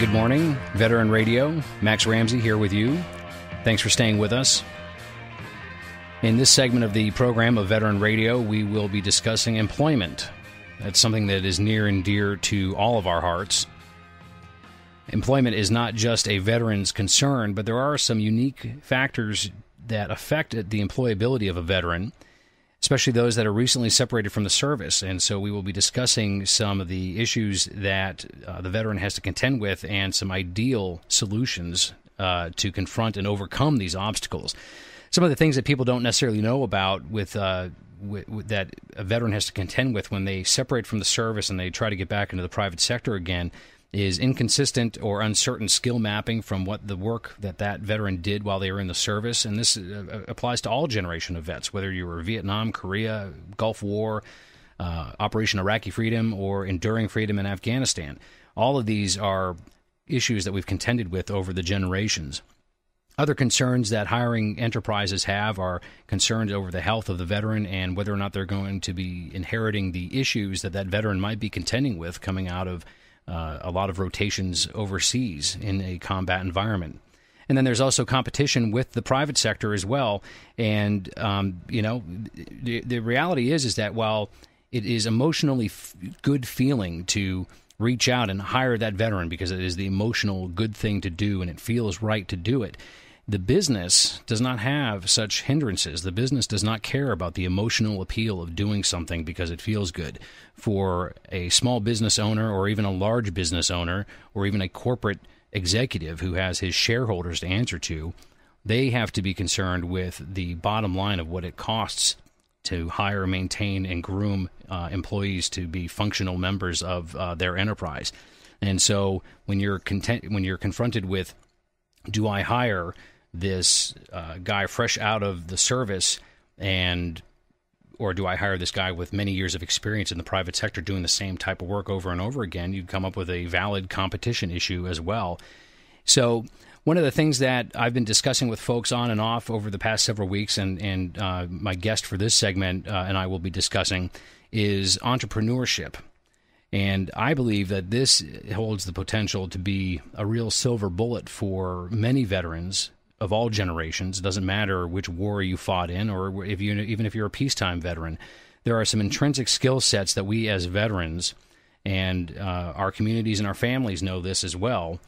good morning. Veteran Radio, Max Ramsey here with you. Thanks for staying with us. In this segment of the program of Veteran Radio, we will be discussing employment. That's something that is near and dear to all of our hearts. Employment is not just a veteran's concern, but there are some unique factors that affect the employability of a veteran, especially those that are recently separated from the service. And so we will be discussing some of the issues that the veteran has to contend with and some ideal solutions to confront and overcome these obstacles. Some of the things that people don't necessarily know about with that a veteran has to contend with when they separate from the service and they try to get back into the private sector again is inconsistent or uncertain skill mapping from what the work that veteran did while they were in the service. And this applies to all generation of vets, whether you were Vietnam, Korea, Gulf War, Operation Iraqi Freedom, or Enduring Freedom in Afghanistan. All of these are issues that we've contended with over the generations. Other concerns that hiring enterprises have are concerns over the health of the veteran and whether or not they're going to be inheriting the issues that veteran might be contending with coming out of a lot of rotations overseas in a combat environment. And then there's also competition with the private sector as well. And, the reality is that while it is emotionally good feeling to reach out and hire that veteran because it is the emotional good thing to do and it feels right to do it, the business does not have such hindrances. The business does not care about the emotional appeal of doing something because it feels good. For a small business owner or even a large business owner or even a corporate executive who has his shareholders to answer to, they have to be concerned with the bottom line of what it costs to hire, maintain, and groom employees to be functional members of their enterprise. And so when you're confronted with, do I hire this guy fresh out of the service or do I hire this guy with many years of experience in the private sector doing the same type of work over and over again? You'd come up with a valid competition issue as well. So one of the things that I've been discussing with folks on and off over the past several weeks, and my guest for this segment and I will be discussing, is entrepreneurship. And I believe that this holds the potential to be a real silver bullet for many veterans of all generations. It doesn't matter which war you fought in or even if you're a peacetime veteran. There are some intrinsic skill sets that we as veterans and our communities and our families know this as well,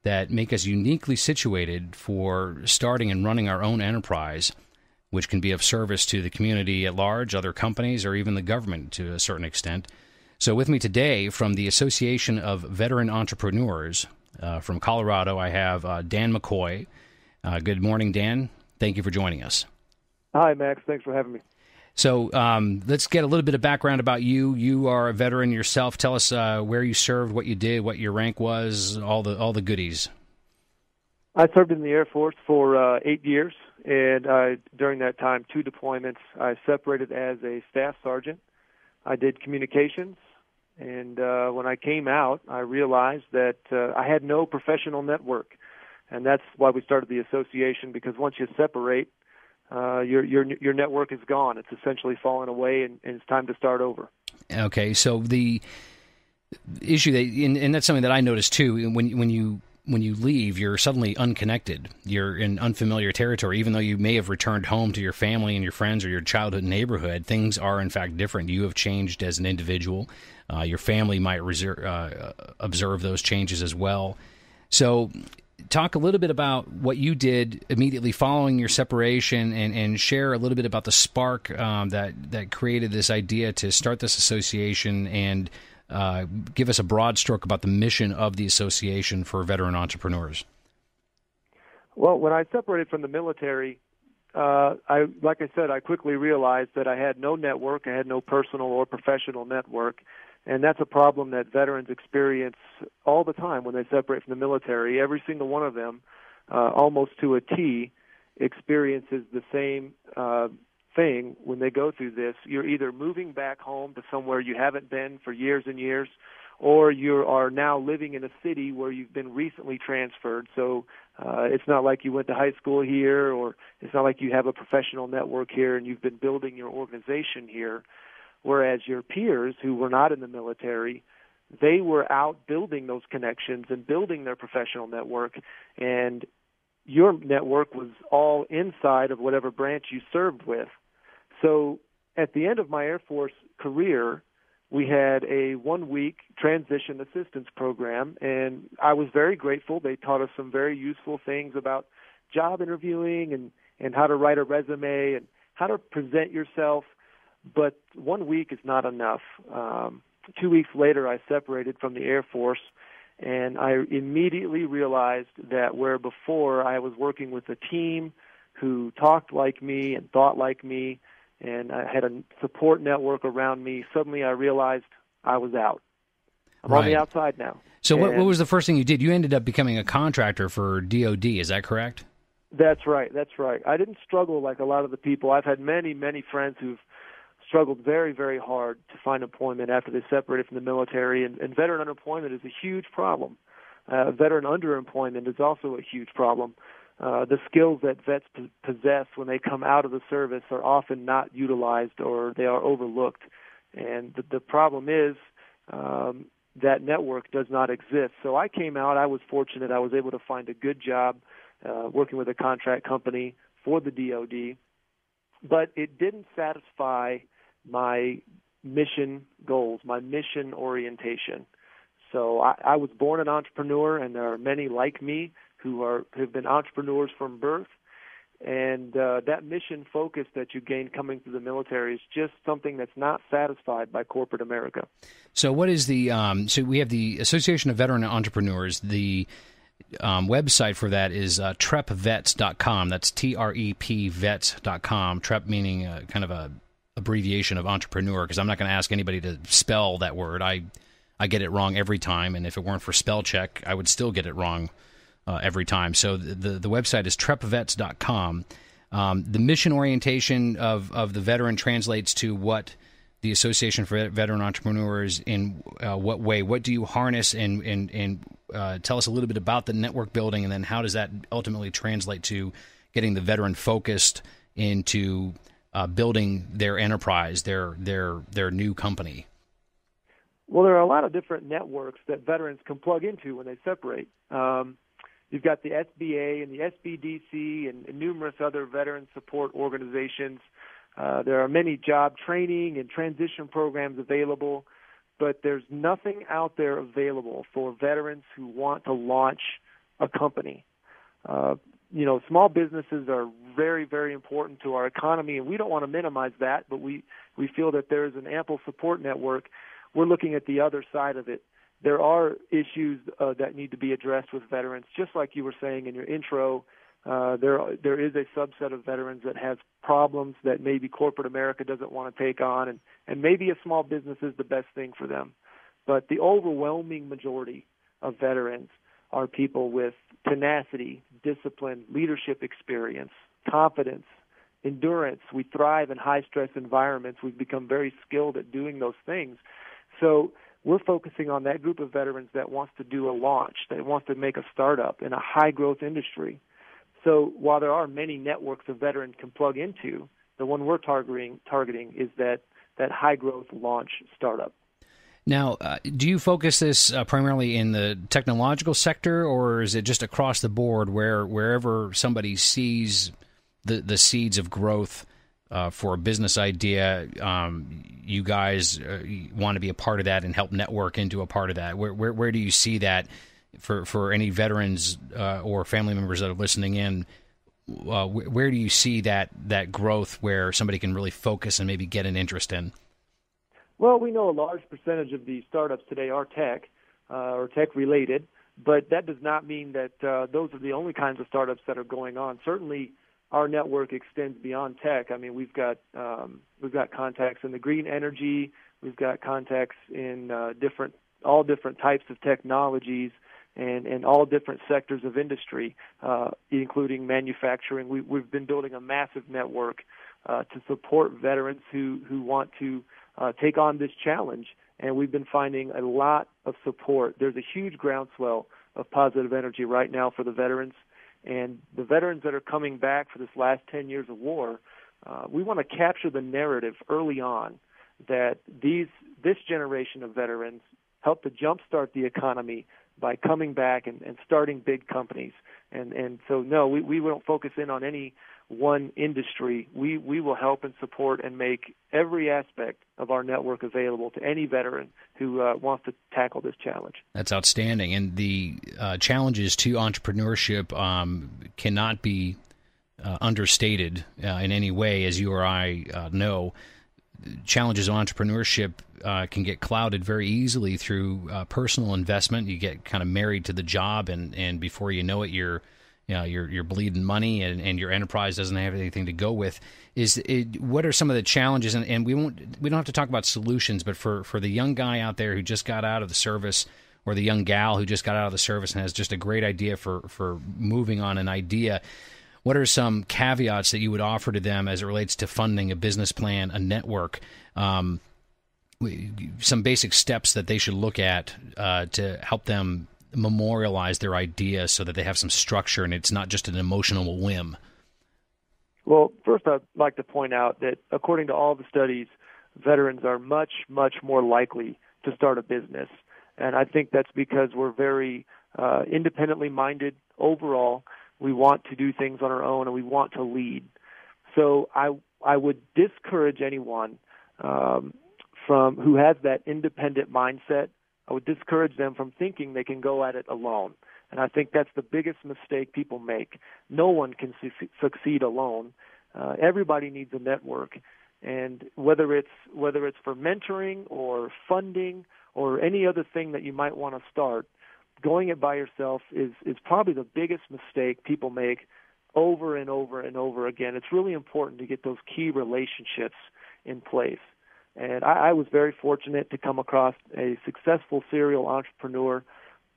that make us uniquely situated for starting and running our own enterprise, which can be of service to the community at large, other companies, or even the government to a certain extent. So with me today from the Association of Veteran Entrepreneurs from Colorado, I have Dan McCoy. Good morning, Dan. Thank you for joining us. Hi, Max. Thanks for having me. So let's get a little bit of background about you. You are a veteran yourself. Tell us where you served, what you did, what your rank was, all the goodies. I served in the Air Force for 8 years, and during that time, 2 deployments. I separated as a staff sergeant. I did communications, and when I came out, I realized that I had no professional network. And that's why we started the association, because once you separate, your network is gone. It's essentially fallen away, and it's time to start over. Okay, so the issue and that's something that I noticed too. When you leave, you're suddenly unconnected. You're in unfamiliar territory, even though you may have returned home to your family and your friends or your childhood neighborhood. Things are in fact different. You have changed as an individual. Your family might observe those changes as well. So talk a little bit about what you did immediately following your separation and share a little bit about the spark that created this idea to start this association and give us a broad stroke about the mission of the association for veteran entrepreneurs. Well, when I separated from the military, like I said, I quickly realized that I had no network. I had no personal or professional network. And that's a problem that veterans experience all the time when they separate from the military. Every single one of them, almost to a T, experiences the same thing when they go through this. You're either moving back home to somewhere you haven't been for years and years, or you are now living in a city where you've been recently transferred. So it's not like you went to high school here, or it's not like you have a professional network here and you've been building your organization here. Whereas your peers who were not in the military, they were out building those connections and building their professional network, and your network was all inside of whatever branch you served with. So at the end of my Air Force career, we had a 1-week transition assistance program, and I was very grateful. They taught us some very useful things about job interviewing and how to write a resume and how to present yourself. But 1 week is not enough. 2 weeks later, I separated from the Air Force, and I immediately realized that where before I was working with a team who talked like me and thought like me, and I had a support network around me, suddenly I realized I was out. I'm on the outside now. So what was the first thing you did? You ended up becoming a contractor for DOD, is that correct? That's right. I didn't struggle like a lot of the people. I've had many, many friends who've struggled very, very hard to find employment after they separated from the military, and veteran unemployment is a huge problem. Veteran underemployment is also a huge problem. The skills that vets possess when they come out of the service are often not utilized or they are overlooked. And the problem is that network does not exist. So I came out. I was fortunate. I was able to find a good job working with a contract company for the DOD. But it didn't satisfy my mission goals, my mission orientation. So I was born an entrepreneur, and there are many like me who've been entrepreneurs from birth. And that mission focus that you gain coming through the military is just something that's not satisfied by corporate America. So what is the so we have the Association of Veteran Entrepreneurs. The website for that is trepvets.com. That's TREP vets.com. TREP meaning kind of a abbreviation of entrepreneur, because I'm not going to ask anybody to spell that word. I get it wrong every time, and if it weren't for spell check, I would still get it wrong every time. So the website is trepvets.com. The mission orientation of the veteran translates to what the Association for Veteran Entrepreneurs, in what way? What do you harness, and tell us a little bit about the network building, and then how does that ultimately translate to getting the veteran focused into building their enterprise, their new company? Well, there are a lot of different networks that veterans can plug into when they separate. You've got the SBA and the SBDC and numerous other veteran support organizations. There are many job training and transition programs available, but there's nothing out there available for veterans who want to launch a company. Small businesses are very, very important to our economy, and we don't want to minimize that, but we feel that there is an ample support network. We're looking at the other side of it. There are issues that need to be addressed with veterans, just like you were saying in your intro. There is a subset of veterans that has problems that maybe corporate America doesn't want to take on, and maybe a small business is the best thing for them. But the overwhelming majority of veterans are people with tenacity, discipline, leadership experience, confidence, endurance. We thrive in high-stress environments. We've become very skilled at doing those things. So we're focusing on that group of veterans that wants to do a launch, that wants to make a startup in a high-growth industry. So while there are many networks a veteran can plug into, the one we're targeting is that high-growth launch startup. Now, do you focus this primarily in the technological sector, or is it just across the board wherever somebody sees the seeds of growth for a business idea, you guys want to be a part of that and help network into a part of that? Where do you see that for any veterans or family members that are listening in? Where do you see that growth where somebody can really focus and maybe get an interest in? Well, we know a large percentage of the startups today are tech or tech-related, but that does not mean that those are the only kinds of startups that are going on. Certainly, our network extends beyond tech. I mean, we've got contacts in the green energy. We've got contacts in all different types of technologies and all different sectors of industry, including manufacturing. We've been building a massive network to support veterans who want to take on this challenge, and we've been finding a lot of support. There's a huge groundswell of positive energy right now for the veterans, and the veterans that are coming back for this last 10 years of war, we want to capture the narrative early on that this generation of veterans help to jumpstart the economy by coming back and starting big companies. And so, no, we won't focus in on any one industry. We will help and support and make every aspect of our network available to any veteran who wants to tackle this challenge. That's outstanding. And the challenges to entrepreneurship cannot be understated in any way, as you or I know. Challenges of entrepreneurship can get clouded very easily through personal investment. You get kind of married to the job, and before you know it, you're bleeding money, and your enterprise doesn't have anything to go with. What are some of the challenges? And we don't have to talk about solutions, but for the young guy out there who just got out of the service, or the young gal who just got out of the service and has just a great idea for moving on an idea, what are some caveats that you would offer to them as it relates to funding a business plan, a network, some basic steps that they should look at to help them memorialize their idea so that they have some structure and it's not just an emotional whim? Well, first I'd like to point out that according to all the studies, veterans are much, much more likely to start a business. And I think that's because we're very independently minded overall. We want to do things on our own, and we want to lead. So I would discourage anyone from who has that independent mindset. I would discourage them from thinking they can go at it alone. And I think that's the biggest mistake people make. No one can succeed alone. Everybody needs a network, and whether it's for mentoring or funding or any other thing that you might want to start, going it by yourself is probably the biggest mistake people make over and over and over again. It's really important to get those key relationships in place. And I was very fortunate to come across a successful serial entrepreneur.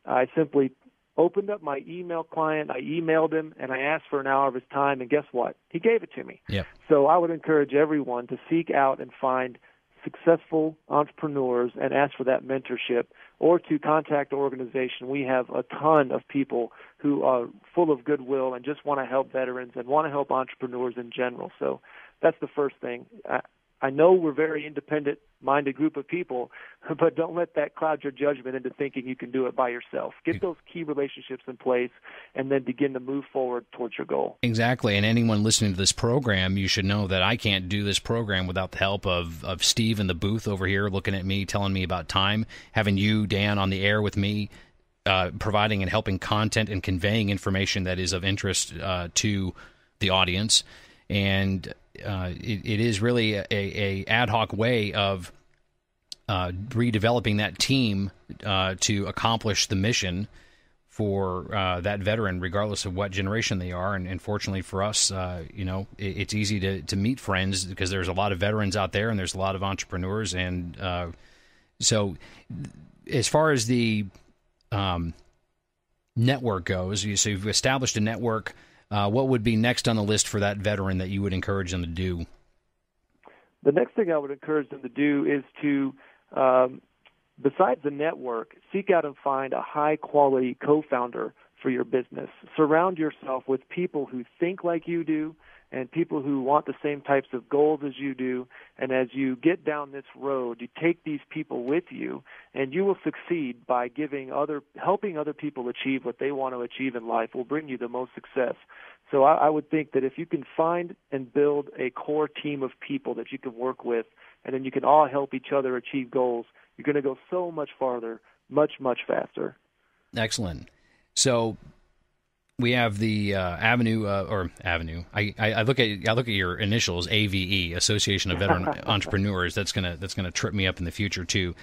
I simply opened up my email client, I emailed him, and I asked for an hour of his time, and guess what? He gave it to me. Yep. So I would encourage everyone to seek out and find successful entrepreneurs and ask for that mentorship, or to contact an organization. We have a ton of people who are full of goodwill and just want to help veterans and want to help entrepreneurs in general. So that's the first thing. I know we're a very independent-minded group of people, but don't let that cloud your judgment into thinking you can do it by yourself. Get those key relationships in place and then begin to move forward towards your goal. Exactly. And anyone listening to this program, you should know that I can't do this program without the help of Steve in the booth over here looking at me, telling me about time, having you, Dan, on the air with me, providing and helping content and conveying information that is of interest to the audience. And it is really a ad hoc way of redeveloping that team to accomplish the mission for that veteran, regardless of what generation they are. And fortunately for us, it's easy to meet friends because there's a lot of veterans out there and there's a lot of entrepreneurs. And so as far as the network goes, so you've established a network. What would be next on the list for that veteran that you would encourage them to do? The next thing I would encourage them to do is to, besides the network, seek out and find a high-quality co-founder for your business. Surround yourself with people who think like you do and people who want the same types of goals as you do. And as you get down this road, you take these people with you, and you will succeed by helping other people achieve what they want to achieve in life will bring you the most success. So I would think that if you can find and build a core team of people that you can work with, and then you can all help each other achieve goals, you're going to go so much farther, much, much faster. Excellent. So we have the Avenue. I look at your initials, AVE, Association of Veteran Entrepreneurs. That's gonna trip me up in the future too.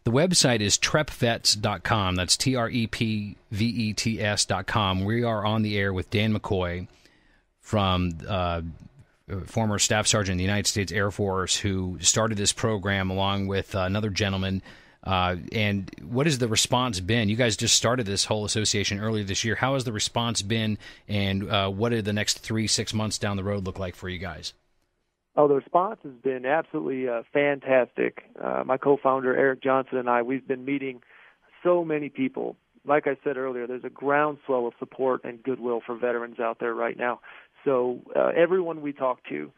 The website is trepvets.com. That's TREPVETS.com. We are on the air with Dan McCoy from former Staff Sergeant in the United States Air Force, who started this program along with another gentleman. And what has the response been? You guys just started this whole association earlier this year. How has the response been, and what do the next 3-6 months down the road look like for you guys? Oh, the response has been absolutely fantastic. My co-founder, Eric Johnson, and I, we've been meeting so many people. Like I said earlier, there's a groundswell of support and goodwill for veterans out there right now. So everyone we talk to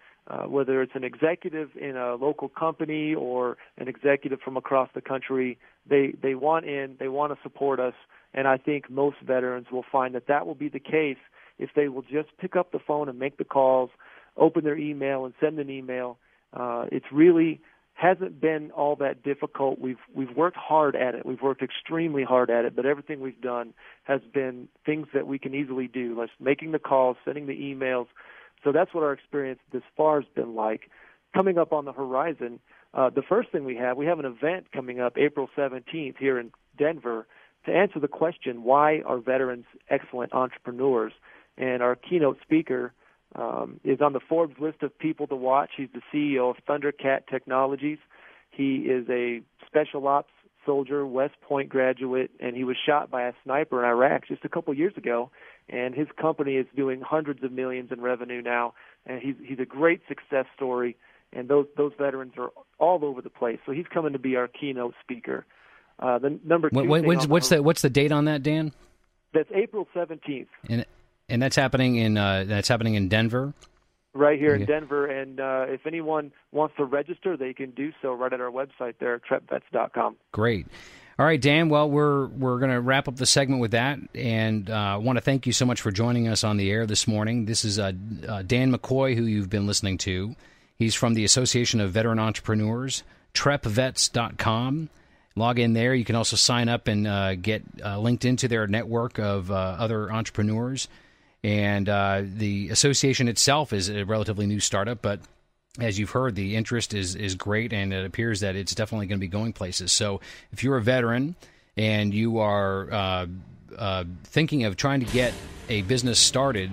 whether it's an executive in a local company or an executive from across the country, they want in, they want to support us, and I think most veterans will find that will be the case if they will just pick up the phone and make the calls, open their email and send an email. It's really hasn't been all that difficult. We've worked hard at it. We've worked extremely hard at it, but everything we've done has been things that we can easily do, like making the calls, sending the emails. So that's what our experience this far has been like. Coming up on the horizon, the first thing we have an event coming up April 17th here in Denver to answer the question, why are veterans excellent entrepreneurs? And our keynote speaker is on the Forbes list of people to watch. He's the CEO of Thundercat Technologies. He is a special ops soldier, West Point graduate, and he was shot by a sniper in Iraq just a couple years ago. And his company is doing hundreds of millions in revenue now, and he's a great success story. And those veterans are all over the place. So he's coming to be our keynote speaker. The number two. What's the date on that, Dan? That's April 17th. And that's happening in Denver? Right here in Denver, and if anyone wants to register, they can do so right at our website there at trepvets.com. Great. All right, Dan, well, we're going to wrap up the segment with that, and I want to thank you so much for joining us on the air this morning. This is Dan McCoy, who you've been listening to. He's from the Association of Veteran Entrepreneurs, trepvets.com. Log in there. You can also sign up and get linked into their network of other entrepreneurs. And the association itself is a relatively new startup, but as you've heard, the interest is great, and it appears that it's definitely going to be going places. So if you're a veteran and you are thinking of trying to get a business started,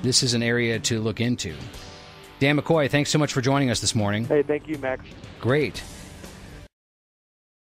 this is an area to look into. Dan McCoy, thanks so much for joining us this morning. Hey, thank you, Max. Great.